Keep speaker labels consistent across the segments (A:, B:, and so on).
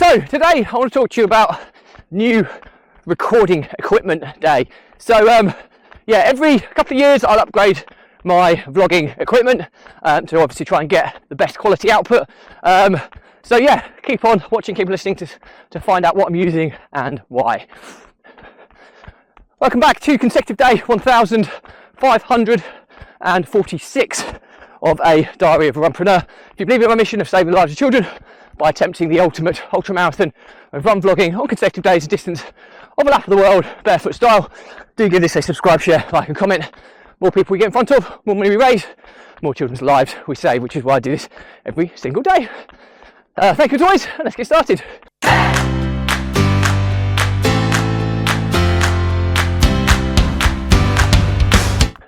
A: So today I want to talk to you about new recording equipment day. So yeah, every couple of years I'll upgrade my vlogging equipment to obviously try and get the best quality output. So yeah, keep on watching, keep listening to find out what I'm using and why. Welcome back to consecutive day 1546 of a Diary of a Runpreneur. If you believe in my mission of saving the lives of children by attempting the ultimate ultra marathon of run vlogging on consecutive days, a distance of a lap of the world, barefoot style, do give this a subscribe, share, like and comment. More people we get in front of, more money we raise, more children's lives we save, which is why I do this every single day. Thank you as always, and let's get started.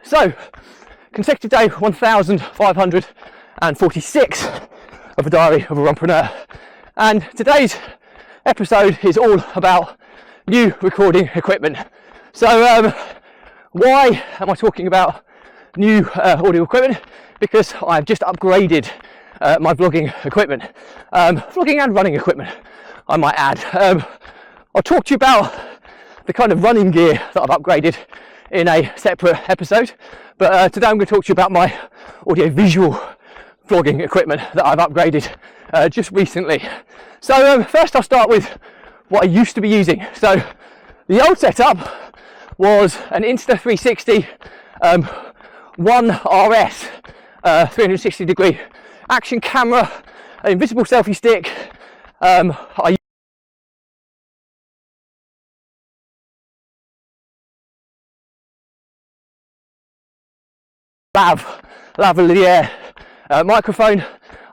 A: So, consecutive day 1546 of a Diary of a Runpreneur, and today's episode is all about new recording equipment. So why am I talking about new audio equipment? Because I've just upgraded my vlogging equipment, vlogging and running equipment I might add. I'll talk to you about the kind of running gear that I've upgraded in a separate episode, but today I'm going to talk to you about my audio visual vlogging equipment that I've upgraded just recently. So first I'll start with what I used to be using. So the old setup was an Insta360 One RS 360 degree action camera, an invisible selfie stick. I lavalier microphone.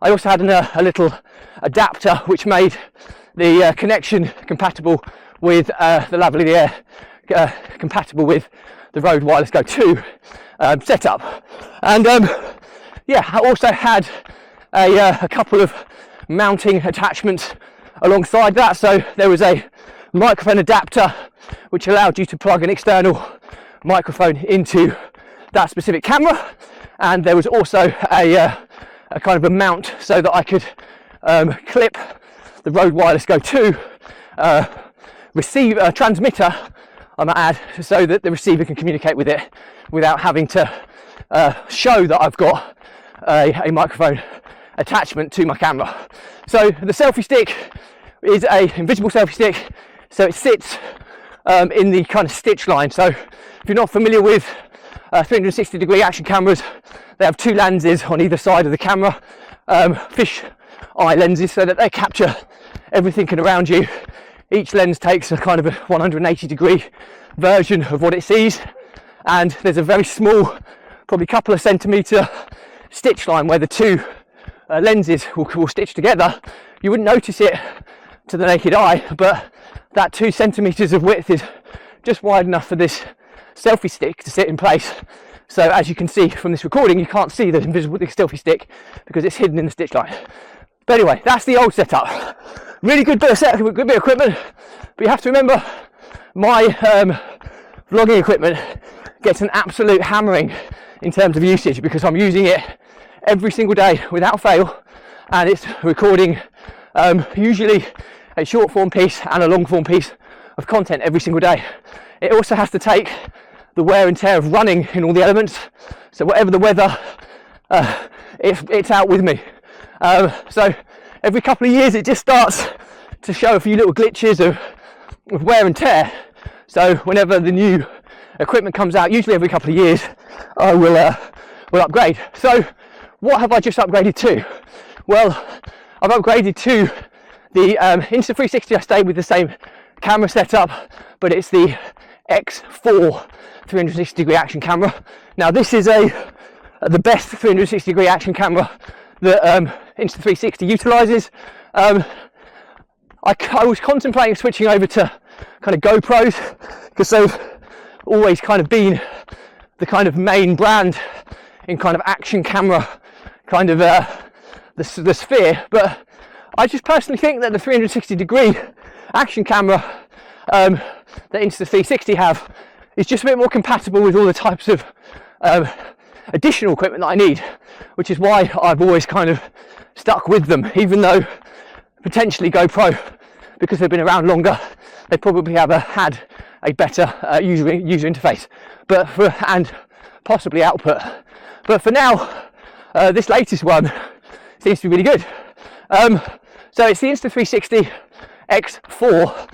A: I also had a little adapter which made the connection compatible with the lavalier, compatible with the Rode Wireless Go 2 setup. And yeah, I also had a couple of mounting attachments alongside that. So there was a microphone adapter which allowed you to plug an external microphone into that specific camera, and there was also a kind of a mount so that I could clip the Rode Wireless Go 2 transmitter, I might add, so that the receiver can communicate with it without having to show that I've got a microphone attachment to my camera. So the selfie stick is a invisible selfie stick, so it sits in the kind of stitch line. So if you're not familiar with 360 degree action cameras, they have two lenses on either side of the camera, fish eye lenses, so that they capture everything around you. Each lens takes a kind of a 180 degree version of what it sees, and there's a very small, probably couple of centimetre stitch line where the two lenses will stitch together. You wouldn't notice it to the naked eye, but that 2 centimetres of width is just wide enough for this selfie stick to sit in place. So as you can see from this recording, you can't see the invisible selfie stick because it's hidden in the stitch line. But anyway, that's the old setup. Really good bit of good bit of equipment, but you have to remember my vlogging equipment gets an absolute hammering in terms of usage because I'm using it every single day without fail, and it's recording usually a short form piece and a long form piece of content every single day. It also has to take the wear and tear of running in all the elements, so whatever the weather, it's out with me. So every couple of years it just starts to show a few little glitches of wear and tear. So whenever the new equipment comes out, usually every couple of years, I will upgrade. So what have I just upgraded to? Well, I've upgraded to the Insta360. I stayed with the same camera setup, but it's the X4 360 degree action camera. Now this is the best 360 degree action camera that Insta360 utilises. I was contemplating switching over to kind of GoPros because they've always kind of been the kind of main brand in kind of action camera kind of the sphere, but I just personally think that the 360 degree action camera that Insta360 have is just a bit more compatible with all the types of additional equipment that I need, which is why I've always kind of stuck with them, even though potentially GoPro because they've been around longer, they probably have had a better user interface, and possibly output. But for now, this latest one seems to be really good. So it's the Insta360 X4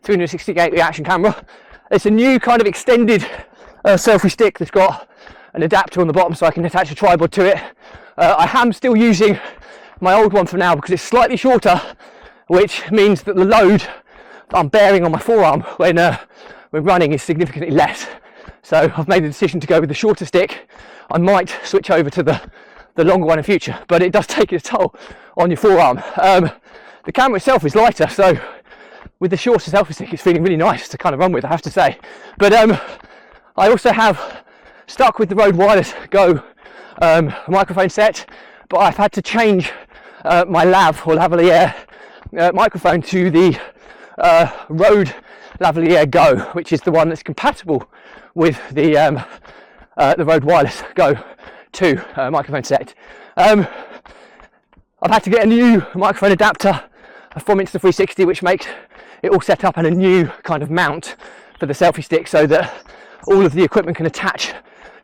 A: 360 gate reaction camera. It's a new kind of extended selfie stick that's got an adapter on the bottom so I can attach a tripod to it. I am still using my old one for now because it's slightly shorter, which means that the load that I'm bearing on my forearm when running is significantly less. So I've made the decision to go with the shorter stick. I might switch over to the longer one in future, but it does take its toll on your forearm. The camera itself is lighter, so with the shorter selfie stick it's feeling really nice to kind of run with, I have to say. But I also have stuck with the Rode Wireless Go microphone set, but I've had to change my lavalier microphone to the Rode lavalier Go, which is the one that's compatible with the Rode Wireless Go 2 microphone set. I've had to get a new microphone adapter from Insta360, which makes it all set up and a new kind of mount for the selfie stick so that all of the equipment can attach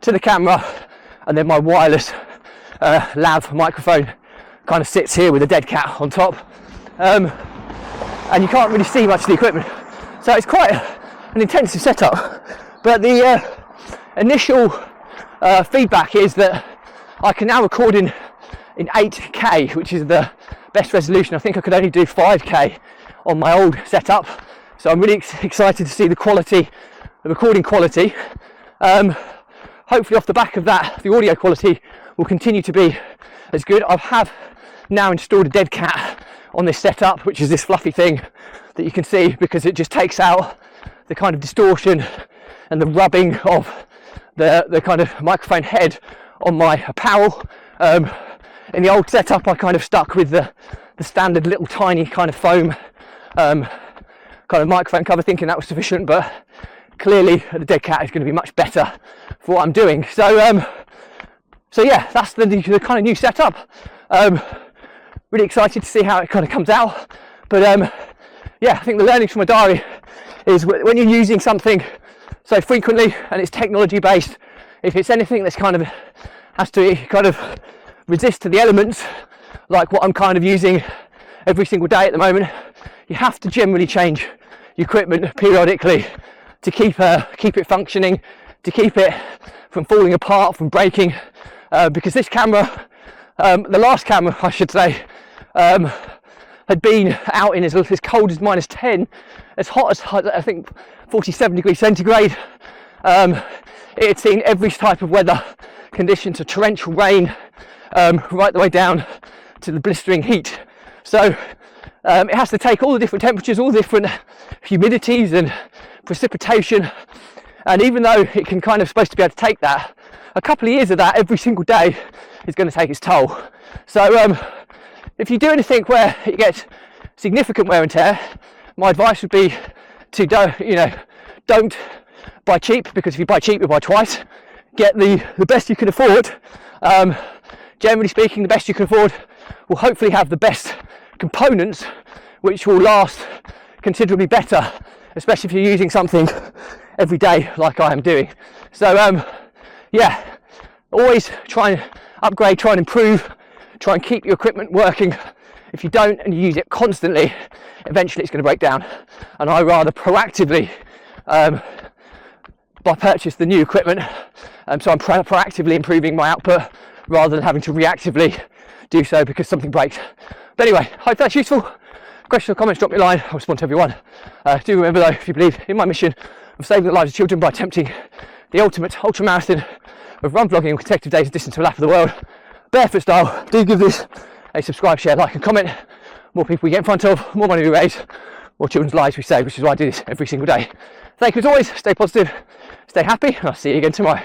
A: to the camera, and then my wireless lav microphone kind of sits here with a dead cat on top, and you can't really see much of the equipment, so it's quite an intensive setup. But the initial feedback is that I can now record in 8K, which is the best resolution. I think I could only do 5K on my old setup, so I'm really excited to see the quality, the recording quality. Hopefully off the back of that, the audio quality will continue to be as good. I have now installed a dead cat on this setup, which is this fluffy thing that you can see, because it just takes out the kind of distortion and the rubbing of the kind of microphone head on my apparel. In the old setup I kind of stuck with the standard little tiny kind of foam kind of microphone cover, thinking that was sufficient, but clearly the dead cat is going to be much better for what I'm doing. So yeah, that's the kind of new setup. Really excited to see how it kind of comes out. But yeah, I think the learnings from my diary is when you're using something so frequently and it's technology based, if it's anything that's kind of has to kind of resist to the elements, like what I'm kind of using every single day at the moment, you have to generally change your equipment periodically to keep it functioning, to keep it from falling apart, from breaking, because this camera, the last camera I should say, had been out in as cold as -10, as hot as I think 47 degrees centigrade. It had seen every type of weather condition, to torrential rain, right the way down to the blistering heat. So it has to take all the different temperatures, all the different humidities and precipitation, and even though it can kind of supposed to be able to take that, a couple of years of that every single day is going to take its toll. So if you do anything where it gets significant wear and tear, my advice would be to don't buy cheap, because if you buy cheap you buy twice. Get the best you can afford. Generally speaking, the best you can afford will hopefully have the best components, which will last considerably better, especially if you're using something every day like I am doing. So yeah, always try and upgrade, try and improve, try and keep your equipment working. If you don't and you use it constantly, eventually it's going to break down, and I rather proactively purchase the new equipment, so I'm proactively improving my output rather than having to reactively do so because something breaks. But anyway, hope that's useful. Questions or comments, drop me a line, I'll respond to everyone. Do remember though, if you believe in my mission of saving the lives of children by attempting the ultimate ultra marathon of run vlogging and consecutive days of distance to a lap of the world, barefoot style, do give this a subscribe, share, like and comment. More people we get in front of, more money we raise, more children's lives we save, which is why I do this every single day. Thank you as always, stay positive, stay happy, and I'll see you again tomorrow.